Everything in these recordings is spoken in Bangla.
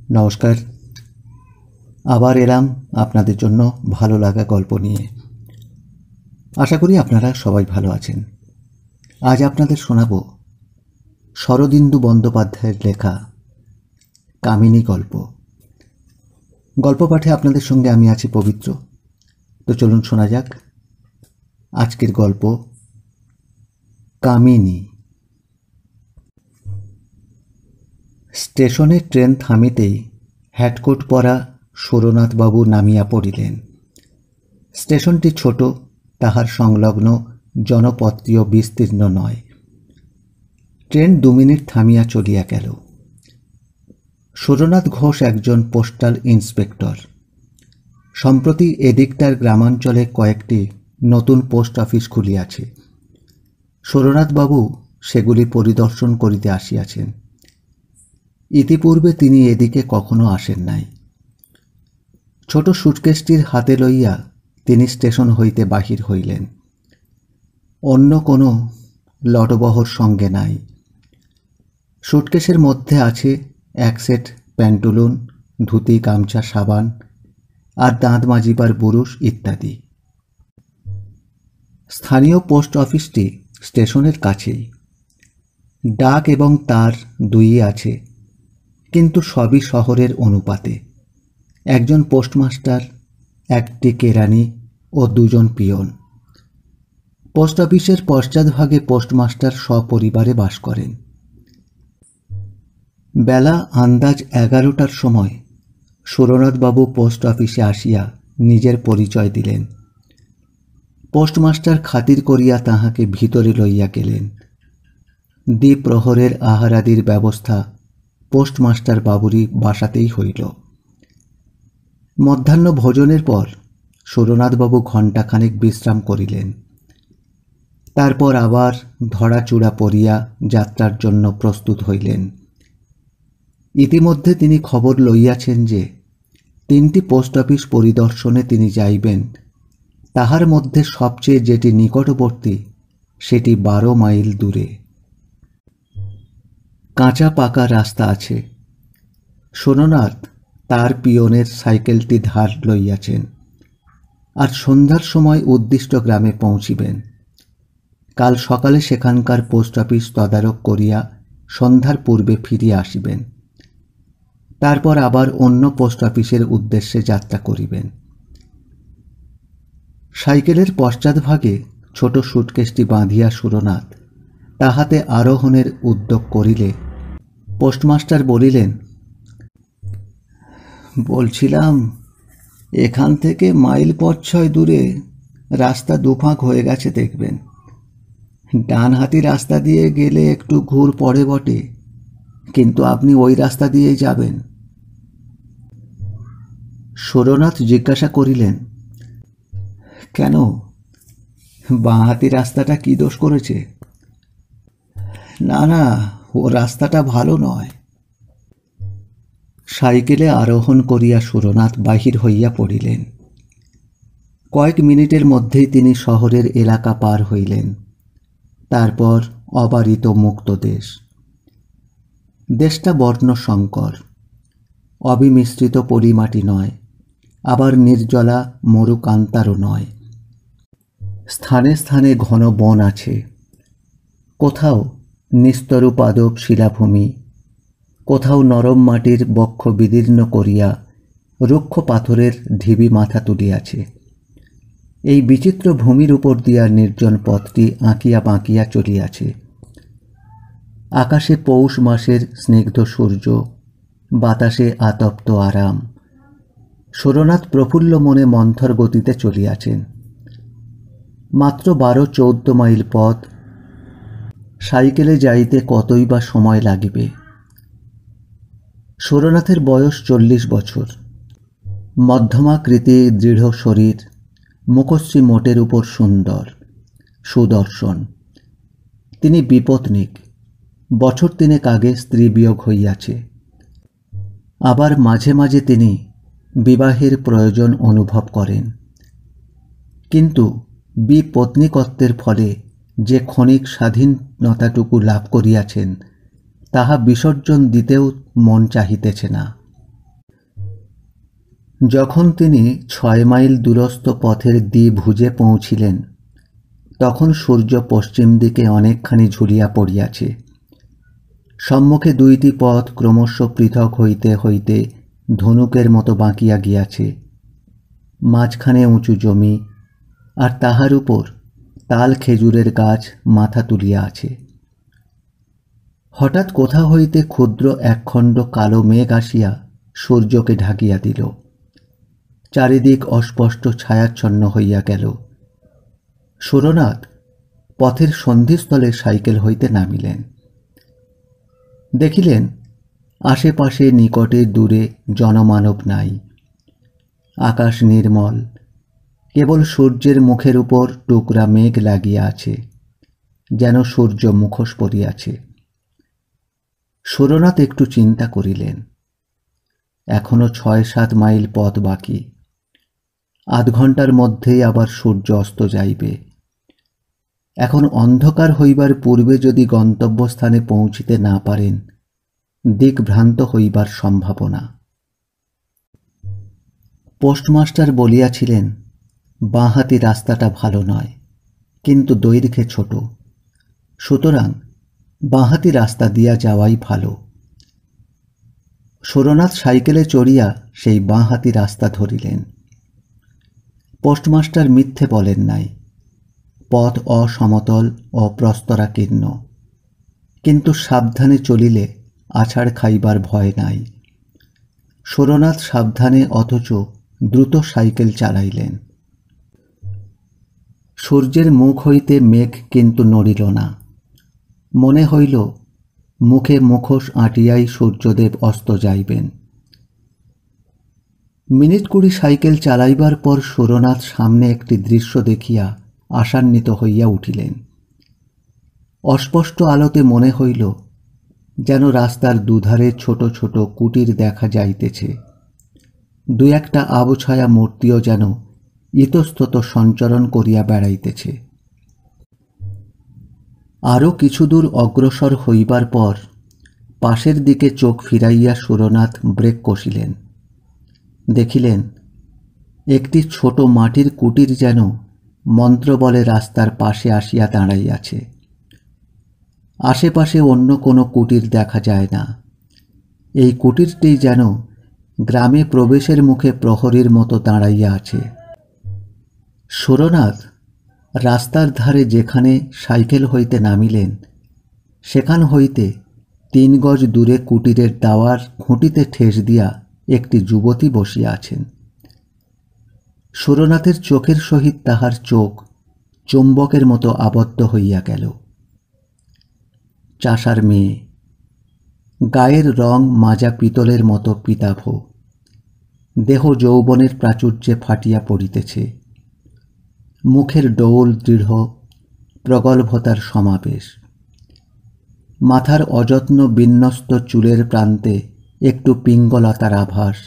নমস্কার, আবার এলাম আপনাদের জন্য ভালো লাগা গল্প নিয়ে। আশা করি আপনারা সবাই ভালো আছেন। আজ আপনাদের শোনাব শরদিন্দু বন্দ্যোপাধ্যায়ের লেখা কামিনী গল্প। গল্প পাঠে আপনাদের সঙ্গে আমি আছি পবিত্র। তো চলুন শোনা যাক আজকের গল্প কামিনী। স্টেশনে ট্রেন থামিতেই হ্যাটকোট পরা সুরনাথবাবু নামিয়া পড়িলেন। স্টেশনটি ছোট, তাহার সংলগ্ন জনপথটিও বিস্তীর্ণ নয়। ট্রেন 2 মিনিট থামিয়া চলিয়া গেল। সুরনাথ ঘোষ একজন পোস্টাল ইন্সপেক্টর। সম্প্রতি এদিকটার গ্রামাঞ্চলে কয়েকটি নতুন পোস্ট অফিস খুলিয়াছে। সুরনাথবাবু সেগুলি পরিদর্শন করিতে আসিয়াছেন। ইতিপূর্বে তিনি এদিকে কখনো আসেন নাই। ছোট সুটকেসটির হাতে লইয়া তিনি স্টেশন হইতে বাহির হইলেন। অন্য কোনো লটবহর সঙ্গে নাই। সুটকেসের মধ্যে আছে 1 সেট প্যান্টুলুন, ধুতি, গামছা, সাবান আর দাঁত মাজিবার বুরুশ ইত্যাদি। স্থানীয় পোস্ট অফিসটি স্টেশনের কাছেই। ডাক এবং তার দুইই আছে, কিন্তু সবই শহরের অনুপাতে। একজন পোস্টমাস্টার, একটি কেরানি ও 2 জন পিয়ন। পোস্ট অফিসের পশ্চাৎভাগে পোস্টমাস্টার সপরিবারে বাস করেন। বেলা আন্দাজ 11টার সময় সুরনাথবাবু পোস্ট অফিসে আসিয়া নিজের পরিচয় দিলেন। পোস্টমাস্টার খাতির করিয়া তাহাকে ভিতরে লইয়া গেলেন। দ্বিপ্রহরের আহারাদির ব্যবস্থা পোস্টমাস্টার বাবুরই বাসাতেই হইল। মধ্যাহ্ন ভোজনের পর সুরনাথবাবু ঘণ্টাখানেক বিশ্রাম করিলেন। তারপর আবার ধরাচূড়া পড়িয়া যাত্রার জন্য প্রস্তুত হইলেন। ইতিমধ্যে তিনি খবর লইয়াছেন যে 3টি পোস্ট অফিস পরিদর্শনে তিনি যাইবেন। তাহার মধ্যে সবচেয়ে যেটি নিকটবর্তী সেটি 12 মাইল দূরে। কাঁচা পাকা রাস্তা আছে। সোমনাথ তার পিয়নের সাইকেলটি ধার লইয়াছেন, আর সন্ধ্যার সময় উদ্দিষ্ট গ্রামে পৌঁছিবেন। কাল সকালে সেখানকার পোস্ট অফিস তদারক করিয়া সন্ধ্যার পূর্বে ফিরিয়া আসিবেন। তারপর আবার অন্য পোস্ট অফিসের উদ্দেশ্যে যাত্রা করিবেন। সাইকেলের পশ্চাৎভাগে ছোট সুটকেসটি বাঁধিয়া সুরনাথ তাহাতে আরোহণের উদ্যোগ করিলে পোস্টমাস্টার বলিলেন, বলছিলাম এখান থেকে মাইল 5-6 দূরে রাস্তা দুফাঁক হয়ে গেছে, দেখবেন। ডানহাতি রাস্তা দিয়ে গেলে একটু ঘুর পড়ে বটে, কিন্তু আপনি ওই রাস্তা দিয়েই যাবেন। সুরনাথ জিজ্ঞাসা করিলেন, কেন, বাঁহাতি রাস্তাটা কি দোষ করেছে? না না, ও রাস্তাটা ভালো নয়। সাইকেলে আরোহণ করিয়া সুরনাথ বাহির হইয়া পড়িলেন। কয়েক মিনিটের মধ্যেই তিনি শহরের এলাকা পার হইলেন। তারপর অবারিত মুক্ত দেশ। দেশটা বর্ণসংকর, অবিমিশ্রিত পলিমাটি নয়, আবার নির্জলা মরুকান্তারও নয়। স্থানে স্থানে ঘন বন আছে। কোথাও নিস্তরুপাদপ শিলাভূমি, কোথাও নরম মাটির বক্ষ বিদীর্ণ করিয়া রুক্ষ পাথরের ঢিবি মাথা তুলিয়াছে। এই বিচিত্র ভূমির উপর দিয়া নির্জন পথটি আঁকিয়া বাঁকিয়া চলিয়াছে। আকাশে পৌষ মাসের স্নিগ্ধ সূর্য, বাতাসে আতপ্ত আরাম। সুরনাথ প্রফুল্ল মনে মন্থর গতিতে চলিয়াছেন। মাত্র 12-14 মাইল পথ। সাইকেলে যাইতে কতই বা সময় লাগিবে। সুরনাথের বয়স 40 বছর। মধ্যমাকৃতি, দৃঢ় শরীর, মুখশ্রী মোটের উপর সুন্দর, সুদর্শন। তিনি বিপত্নিক। বছর 3 আগে স্ত্রী বিয়োগ হইয়াছে। আবার মাঝে মাঝে তিনি বিবাহের প্রয়োজন অনুভব করেন, কিন্তু বিপত্নিকত্বের ফলে যে ক্ষণিক স্বাধীনতাটুকু লাভ করিয়াছেন তাহা বিসর্জন দিতেও মন চাহিতেছে না। যখন তিনি 6 মাইল দূরস্থ পথের দ্বিভুজে পৌঁছিলেন, তখন সূর্য পশ্চিম দিকে অনেকখানি ঝুলিয়া পড়িয়াছে। সম্মুখে 2টি পথ ক্রমশ পৃথক হইতে হইতে ধনুকের মতো বাঁকিয়া গিয়াছে। মাঝখানে উঁচু জমি, আর তাহার উপর তাল খেজুরের গাছ মাথা তুলিয়া আছে। হঠাৎ কোথা হইতে ক্ষুদ্র একখণ্ড কালো মেঘ আসিয়া সূর্যকে ঢাকিয়া দিল। চারিদিক অস্পষ্ট ছায়াচ্ছন্ন হইয়া গেল। সুরনাথ পথের সন্ধিস্থলে সাইকেল হইতে নামিলেন। দেখিলেন আশেপাশে নিকটে দূরে জনমানব নাই। আকাশ নির্মল, কেবল সূর্যের মুখের উপর টুকরা মেঘ লাগিয়া আছে, যেন সূর্য মুখোশ পরিয়াছে। সুরনাথ একটু চিন্তা করিলেন, এখনো 6-7 মাইল পথ বাকি। আধ ঘণ্টার মধ্যেই আবার সূর্য অস্ত যাইবে। এখন অন্ধকার হইবার পূর্বে যদি গন্তব্যস্থানে পৌঁছিতে না পারেন, দিকভ্রান্ত হইবার সম্ভাবনা। পোস্টমাস্টার বলিয়াছিলেন, বাঁহাতি রাস্তাটা ভালো নয়, কিন্তু দৈর্ঘ্যে ছোট, সুতরাং বাঁহাতি রাস্তা দিয়া যাওয়াই ভালো। সুরনাথ সাইকেলে চড়িয়া সেই বাঁহাতি রাস্তা ধরিলেন। পোস্টমাস্টার মিথ্যে বলেন নাই। পথ অসমতল ও প্রস্তরাকীর্ণ, কিন্তু সাবধানে চলিলে আছাড় খাইবার ভয় নাই। সুরনাথ সাবধানে অথচ দ্রুত সাইকেল চালাইলেন। সূর্যের মুখ হইতে মেঘ কিন্তু নড়িল না। মনে হইল মুখে মুখোশ আঁটিয়াই সূর্যদেব অস্ত যাইবেন। মিনিট 20 সাইকেল চালাইবার পর সুরনাথ সামনে একটি দৃশ্য দেখিয়া আশান্বিত হইয়া উঠিলেন। অস্পষ্ট আলোতে মনে হইল যেন রাস্তার দুধারে ছোট ছোট কুটির দেখা যাইতেছে। 2-1টা আবছায়া মূর্তিও যেন ইতস্তত সঞ্চরণ করিয়া বেড়াইতেছে। আরও কিছু দূর অগ্রসর হইবার পর পাশের দিকে চোখ ফিরাইয়া সুরনাথ ব্রেক কষিলেন। দেখিলেন একটি ছোট মাটির কুটির যেন মন্ত্রবলে রাস্তার পাশে আসিয়া দাঁড়াইয়াছে। আশেপাশে অন্য কোনো কুটির দেখা যায় না। এই কুটিরটি যেন গ্রামে প্রবেশের মুখে প্রহরীর মতো দাঁড়াইয়া আছে। সুরনাথ রাস্তার ধারে যেখানে সাইকেল হইতে নামিলেন, সেখান হইতে 3 গজ দূরে কুটিরের দাওয়ার খুঁটিতে ঠেস দিয়া একটি যুবতী বসিয়া আছেন। সুরনাথের চোখের সহিত তাহার চোখ চুম্বকের মতো আবদ্ধ হইয়া গেল। চাষার মেয়ে, গায়ের রং মাজা পিতলের মতো পীতাভ, দেহ যৌবনের প্রাচুর্যে ফাটিয়া পড়িতেছে। মুখের ডৌল দৃঢ়, প্রগল্ভতার সমাবেশ। মাথার অযত্ন বিন্যস্ত চুলের প্রান্তে একটু পিঙ্গলতার আভাস,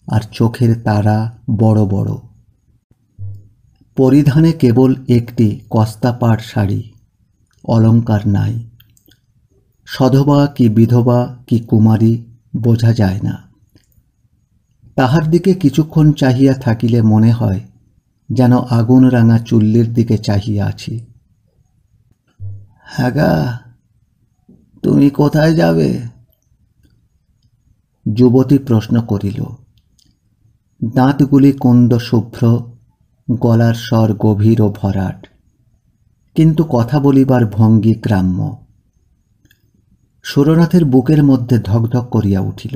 আর চোখের তারা বড় বড়। পরিধানে কেবল একটি কস্তা পাড় শাড়ি, অলঙ্কার নাই। সধবা কি বিধবা কি কুমারী বোঝা যায় না। তাহার দিকে কিছুক্ষণ চাহিয়া থাকিলে মনে হয় যেন আগুন রাঙা চুল্লির দিকে চাহিয়া আছি। হ্যাগা, তুমি কোথায় যাবে? যুবতী প্রশ্ন করিল। দাঁতগুলি কুন্দ শুভ্র, গলার স্বর গভীর ও ভরাট, কিন্তু কথা বলিবার ভঙ্গি গ্রাম্য। সুরনাথের বুকের মধ্যে ধকধক করিয়া উঠিল।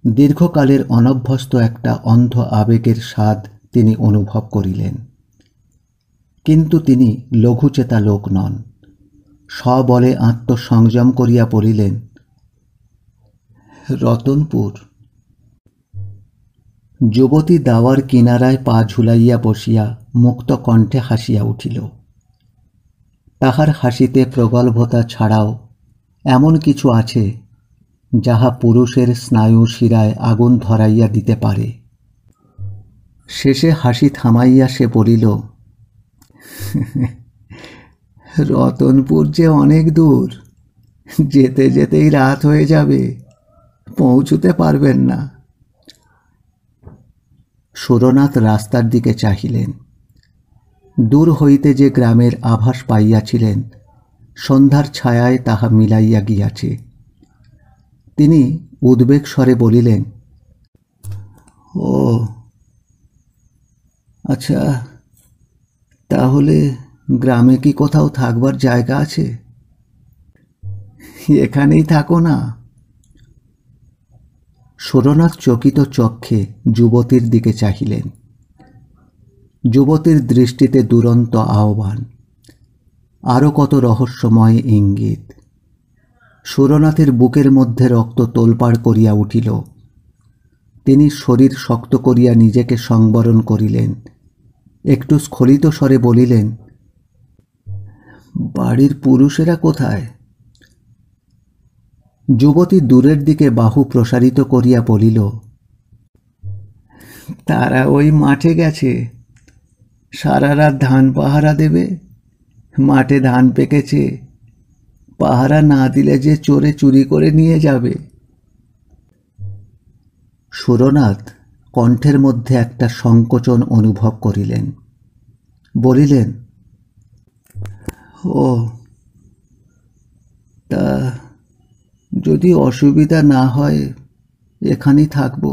দীর্ঘকালের অনভ্যস্ত একটা অন্ধ আবেগের স্বাদ তিনি অনুভব করিলেন। কিন্তু তিনি লঘুচেতা লোক নন। সবলে আত্মসংযম করিয়া বলিলেন, রতনপুর। যুবতী দাওয়ার কিনারায় পা ঝুলাইয়া বসিয়া মুক্ত কণ্ঠে হাসিয়া উঠিল। তাহার হাসিতে প্রগল্ভতা ছাড়াও এমন কিছু আছে যাহা পুরুষের স্নায়ু শিরায় আগুন ধরাইয়া দিতে পারে। শেষে হাসি থামাইয়া সে বলিল, রতনপুর যে অনেক দূর, যেতে যেতেই রাত হয়ে যাবে, পৌঁছতে পারবেন না। সুরনাথ রাস্তার দিকে চাহিলেন। দূর হইতে যে গ্রামের আভাস পাইয়াছিলেন, সন্ধ্যার ছায়ায় তাহা মিলাইয়া গিয়াছে। তিনি উদ্বেগ স্বরে বলিলেন, ও আচ্ছা, তাহলে গ্রামে কি কোথাও থাকবার জায়গা আছে? এখানেই থাকো না। সুরনাথ চকিত চক্ষে যুবতীর দিকে চাহিলেন। যুবতীর দৃষ্টিতে দুরন্ত আহ্বান, আরও কত রহস্যময় ইঙ্গিত। সুরনাথের বুকের মধ্যে রক্ত তোলপাড় করিয়া উঠিল। তিনি শরীর শক্ত করিয়া নিজেকে সংবরণ করিলেন। একটু স্খলিত স্বরে বলিলেন, বাড়ির পুরুষেরা কোথায়? যুবতী দূরের দিকে বাহু প্রসারিত করিয়া বলিল, তারা ওই মাঠে গেছে, সারা রাত ধান পাহারা দেবে। মাঠে ধান পেকেছে, পাহারা না দিলে যে চোরে চুরি করে নিয়ে যাবে। সুরনাথ কণ্ঠের মধ্যে একটা সংকোচন অনুভব করিলেন। বলিলেন, ও তা যদি অসুবিধা না হয় এখানেই থাকব।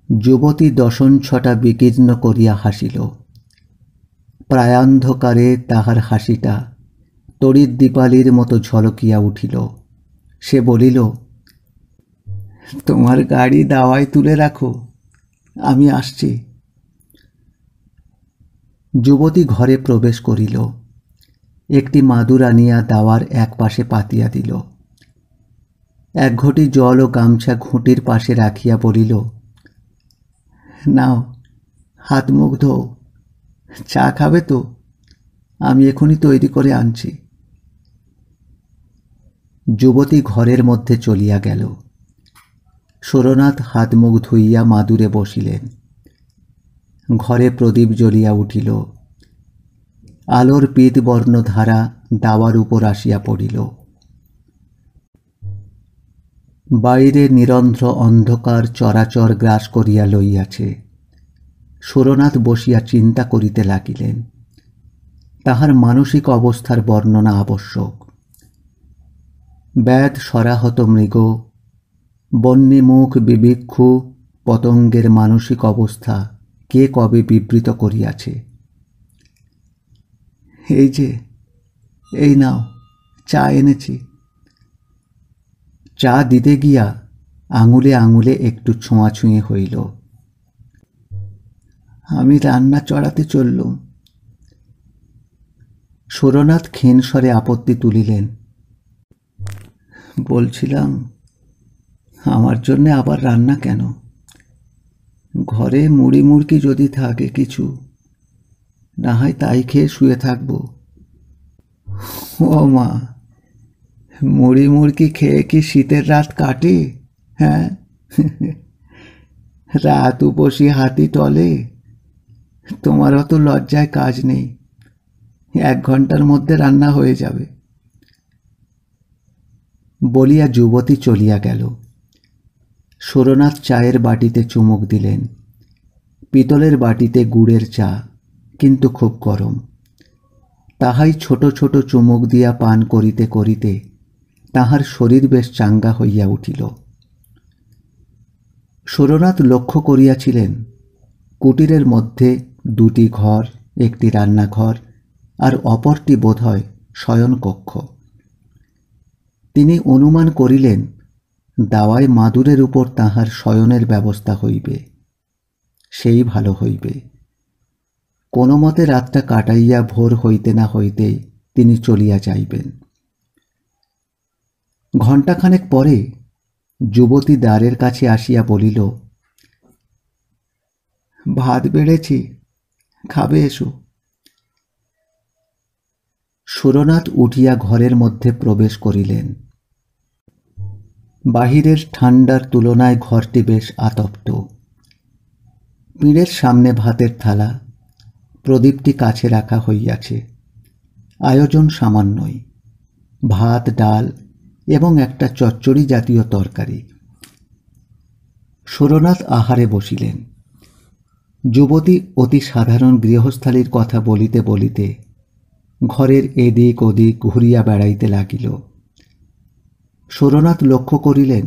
যুবতী দশনছটা বিকীর্ণ করিয়া হাসিল। প্রায়ান্ধকারে তাহার হাসিটা তড়িৎ দীপালির মতো ঝলকিয়া উঠিল। সে বলিল, তোমার গাড়ি দাওয়ায় তুলে রাখো, আমি আসছি। যুবতী ঘরে প্রবেশ করিল। একটি মাদুর আনিয়া দাওয়ার এক পাশে পাতিয়া দিল। এক ঘটি জল ও গামছা ঘুঁটির পাশে রাখিয়া বলিল, নাও, হাত মুখ ধোও। চা খাবে তো? আমি এখনই তৈরি করে আনছি। যুবতী ঘরের মধ্যে চলিয়া গেল। সুরনাথ হাত মুখ ধুইয়া মাদুরে বসিলেন। ঘরে প্রদীপ জ্বলিয়া উঠিল। আলোর পীতবর্ণ ধারা দাওয়ার উপর আসিয়া পড়িল। বাইরে নিরন্ধ্র অন্ধকার চরাচর গ্রাস করিয়া লইয়াছে। সুরনাথ বসিয়া চিন্তা করিতে লাগিলেন। তাহার মানসিক অবস্থার বর্ণনা আবশ্যক। ব্যাধ সরাহত মৃগ, বন্যিমুখ বিবিক্ষু পতঙ্গের মানসিক অবস্থা কে কবে বিবৃত করিয়াছে। এই যে, এই নাও, চা এনেছি। চা দিতে গিয়া আঙুলে আঙুলে একটু ছোঁয়াছুঁয়ি হইল। আমি রান্না চড়াতে চললুম। সুরনাথ ক্ষীণ স্বরে আপত্তি তুলিলেন, বলছিলাম, আমার জন্যে আবার রান্না কেন? ঘরে মুড়ি মুড়কি যদি থাকে কিছু, না হয় তাই খেয়ে শুয়ে থাকব। ও মা, মুড়ি মুড়কি খেয়ে কি শীতের রাত কাটে? হ্যাঁ, রাত উপসী হাতি টলে। তোমার অত লজ্জায় কাজ নেই, 1 ঘন্টার মধ্যে রান্না হয়ে যাবে। বলিয়া যুবতী চলিয়া গেল। সুরনাথ চায়ের বাটিতে চুমুক দিলেন। পিতলের বাটিতে গুড়ের চা, কিন্তু খুব গরম। তাহাই ছোট ছোট চুমুক দিয়া পান করিতে করিতে তাহার শরীর বেশ চাঙ্গা হইয়া উঠিল। সুরনাথ লক্ষ্য করিয়াছিলেন, কুটিরের মধ্যে 2টি ঘর, একটি রান্নাঘর আর অপরটি বোধহয় শয়নকক্ষ। তিনি অনুমান করিলেন, দাওয়ায় মাদুরের উপর তাহার শয়নের ব্যবস্থা হইবে। সেই ভালো হইবে। কোনো মতে রাতটা কাটাইয়া ভোর হইতে না হইতেই তিনি চলিয়া যাইবেন। ঘণ্টাখানেক পরে যুবতী দ্বারের কাছে আসিয়া বলিল, ভাত বেড়েছি, খাবে এসো। সুরনাথ উঠিয়া ঘরের মধ্যে প্রবেশ করিলেন। বাহিরের ঠান্ডার তুলনায় ঘরটি বেশ আতপ্ত। পিঁড়ের সামনে ভাতের থালা, প্রদীপটি কাছে রাখা হইয়াছে। আয়োজন সামান্যই, ভাত, ডাল এবং একটা চচ্চড়ি জাতীয় তরকারি। সুরনাথ আহারে বসিলেন। যুবতী অতি সাধারণ গৃহস্থালীর কথা বলিতে বলিতে ঘরের এদিক ওদিক ঘুরিয়া বেড়াইতে লাগিল। সুরনাথ লক্ষ্য করিলেন,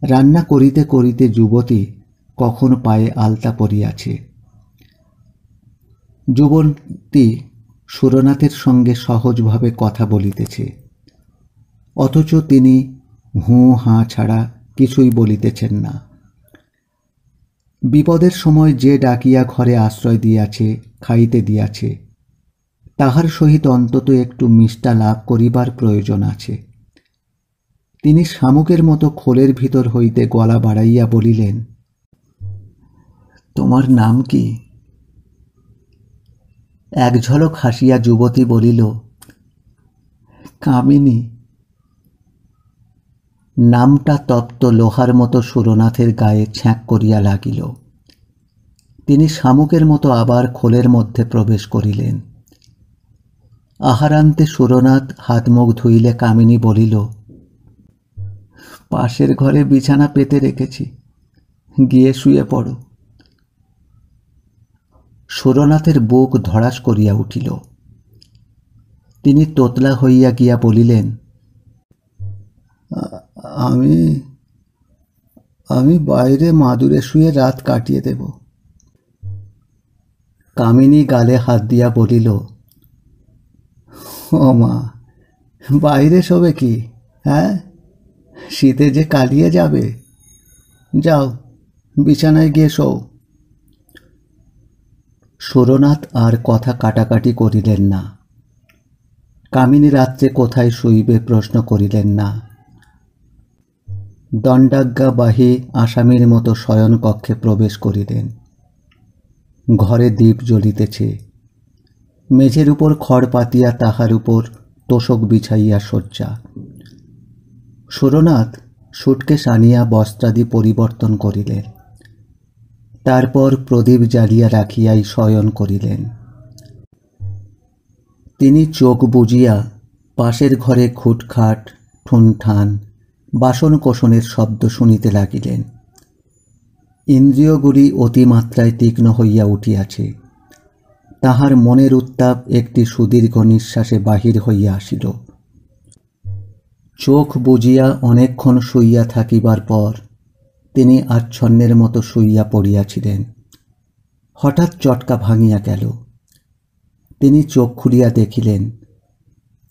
রান্না করিতে করিতে যুবতী কখন পায়ে আলতা পরিয়াছে। যুবতী সুরনাথের সঙ্গে সহজভাবে কথা বলিতেছে, অথচ তিনি হুঁ হাঁ ছাড়া কিছুই বলিতেছেন না। বিপদের সময় যে ডাকিয়া ঘরে আশ্রয় দিয়াছে, খাইতে দিয়াছে, তাহার সহিত অন্তত একটু মিষ্টা লাভ করিবার প্রয়োজন আছে। তিনি শামুকের মতো খোলের ভিতর হইতে গলা বাড়াইয়া বলিলেন, তোমার নাম কি? এক ঝলক হাসিয়া যুবতী বলিল, কামিনী। নামটা তপ্ত লোহার মতো সুরনাথের গায়ে ছ্যাঁক করিয়া লাগিল। তিনি শামুকের মতো আবার খোলের মধ্যে প্রবেশ করিলেন। আহারান্তে সুরনাথ হাত মুখ ধুইলে কামিনী বলিল, পাশের ঘরে বিছানা পেতে রেখেছি, গিয়ে শুয়ে পড়ো। সুরনাথের বুক ধড়াস করিয়া উঠিল। তিনি তোতলা হইয়া গিয়া বলিলেন, আমি আমি বাইরে মাদুরে শুয়ে রাত কাটিয়ে দেব। কামিনী গালে হাত দিয়া বলিল, ও মা, বাইরে শোবে কি? হ্যাঁ, শীতে যে কালিয়ে যাবে। যাও, বিছানায় গিয়ে শোও। সুরনাথ আর কথা কাটাকাটি করিলেন না। কামিনী রাত্রে কোথায় শুইবে প্রশ্ন করিলেন না। দণ্ডাজ্ঞাবাহী আসামীর মতো শয়ন কক্ষে প্রবেশ করিলেন। ঘরে দীপ জ্বলিতেছে। মেঝের উপর খড় পাতিয়া তাহার উপর তোষক বিছাইয়া শয্যা। সুরনাথ সুটকেশ আনিয়া বস্ত্রাদি পরিবর্তন করিলেন। তারপর প্রদীপ জ্বালিয়া রাখিয়াই শয়ন করিলেন। তিনি চোখ বুজিয়া পাশের ঘরে খুটখাট ঠুনঠান বাসনকোসনের শব্দ শুনিতে লাগিলেন। ইন্দ্রিয়গুলি অতিমাত্রায় তীক্ষ্ণ হইয়া উঠিয়াছে। তাহার মনের উত্তাপ একটি সুদীর্ঘ নিঃশ্বাসে বাহির হইয়া আসিল। চোখ বুজিয়া অনেকক্ষণ শুইয়া থাকিবার পর তিনি আচ্ছন্নের মতো শুইয়া পড়িয়াছিলেন। হঠাৎ চটকা ভাঙিয়া গেল। তিনি চোখ খুলিয়া দেখিলেন,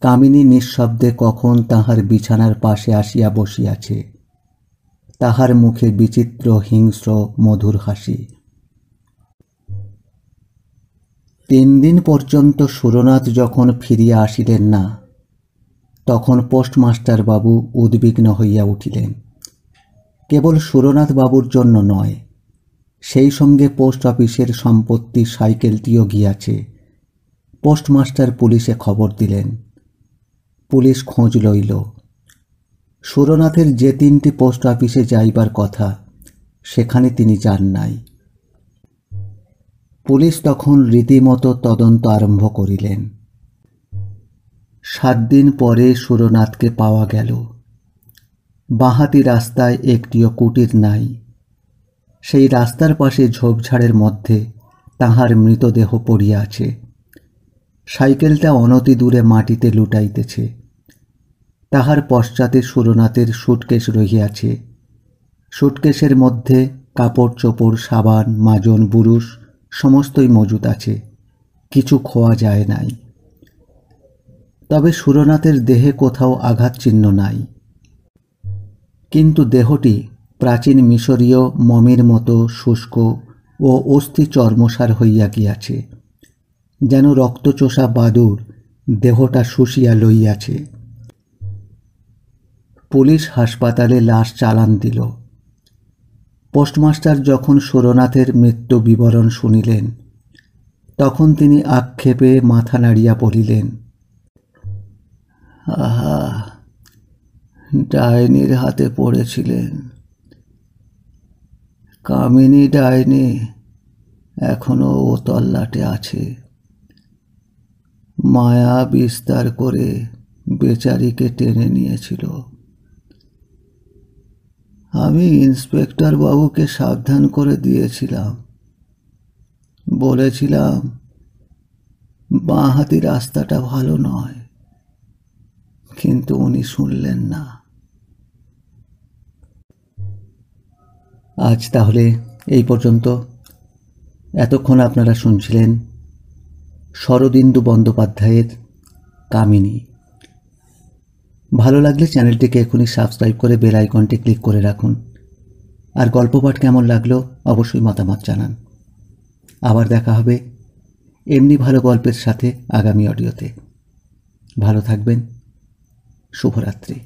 কামিনী নিঃশব্দে কখন তাহার বিছানার পাশে আসিয়া বসিয়াছে। তাহার মুখে বিচিত্র হিংস্র মধুর হাসি। 3 দিন পর্যন্ত সুরনাথ যখন ফিরিয়া আসিলেন না, তখন পোস্টমাস্টার বাবু উদ্বিগ্ন হইয়া উঠিলেন। কেবল সুরনাথ বাবুর জন্য নয়, সেই সঙ্গে পোস্ট অফিসের সম্পত্তির সাইকেলটিও গিয়াছে। পোস্টমাস্টার পুলিশে খবর দিলেন। পুলিশ খোঁজ লইল। সুরনাথের যে 3টি পোস্ট অফিসে যাইবার কথা, সেখানে তিনি যান নাই। পুলিশ তখন রীতিমতো তদন্ত আরম্ভ করিলেন। 7 দিন পরে সুরনাথকে পাওয়া গেল। বাঁহাতি রাস্তায় একটিও কুটির নাই। সেই রাস্তার পাশে ঝোপঝাড়ের মধ্যে তাহার মৃতদেহ পড়িয়া আছে। সাইকেলটা অনতি দূরে মাটিতে লুটাইতেছে। তাহার পশ্চাতে সুরনাথের সুটকেশ রহিয়াছে। সুটকেশের মধ্যে কাপড় চোপড় সাবান মাজন বুরুশ সমস্তই মজুত আছে। কিছু খোয়া যায় নাই। তবে সুরনাথের দেহে কোথাও আঘাত চিহ্ন নাই। কিন্তু দেহটি প্রাচীন মিশরীয় মমির মতো শুষ্ক ও অস্থি চর্মসার হইয়া গিয়াছে, যেন রক্তচোষা বাদুড় দেহটা শুষিয়া লইয়াছে। পুলিশ হাসপাতালে লাশ চালান দিল। পোস্টমাস্টার যখন সুরনাথের মৃত্যু বিবরণ শুনিলেন, তখন তিনি আক্ষেপে মাথা নাড়িয়া বলিলেন, আহা, ডাইনির হাতে পড়েছিলেন। কামিনী ডাইনি এখনো ও তল্লাটে আছে। মায়া বিস্তার করে বেচারিকে টেনে নিয়েছিল। আমি ইন্সপেক্টর বাবুকে সাবধান করে দিয়েছিলাম, বলেছিলাম বাঁ হাতি রাস্তাটা ভালো নয়, কিন্তু উনি শুনলেন না। আজ তাহলে এই পর্যন্ত। এতক্ষণ আপনারা শুনছিলেন শরদিন্দু বন্দ্যোপাধ্যায়ের কামিনী। ভালো লাগলে চ্যানেলটিকে এখনই সাবস্ক্রাইব করে বেল আইকনটি ক্লিক করে রাখুন। আর গল্প পাঠ কেমন লাগলো অবশ্যই মতামত জানান। আবার দেখা হবে এমনি ভালো গল্পের সাথে আগামী অডিওতে। ভালো থাকবেন। শুভরাত্রি।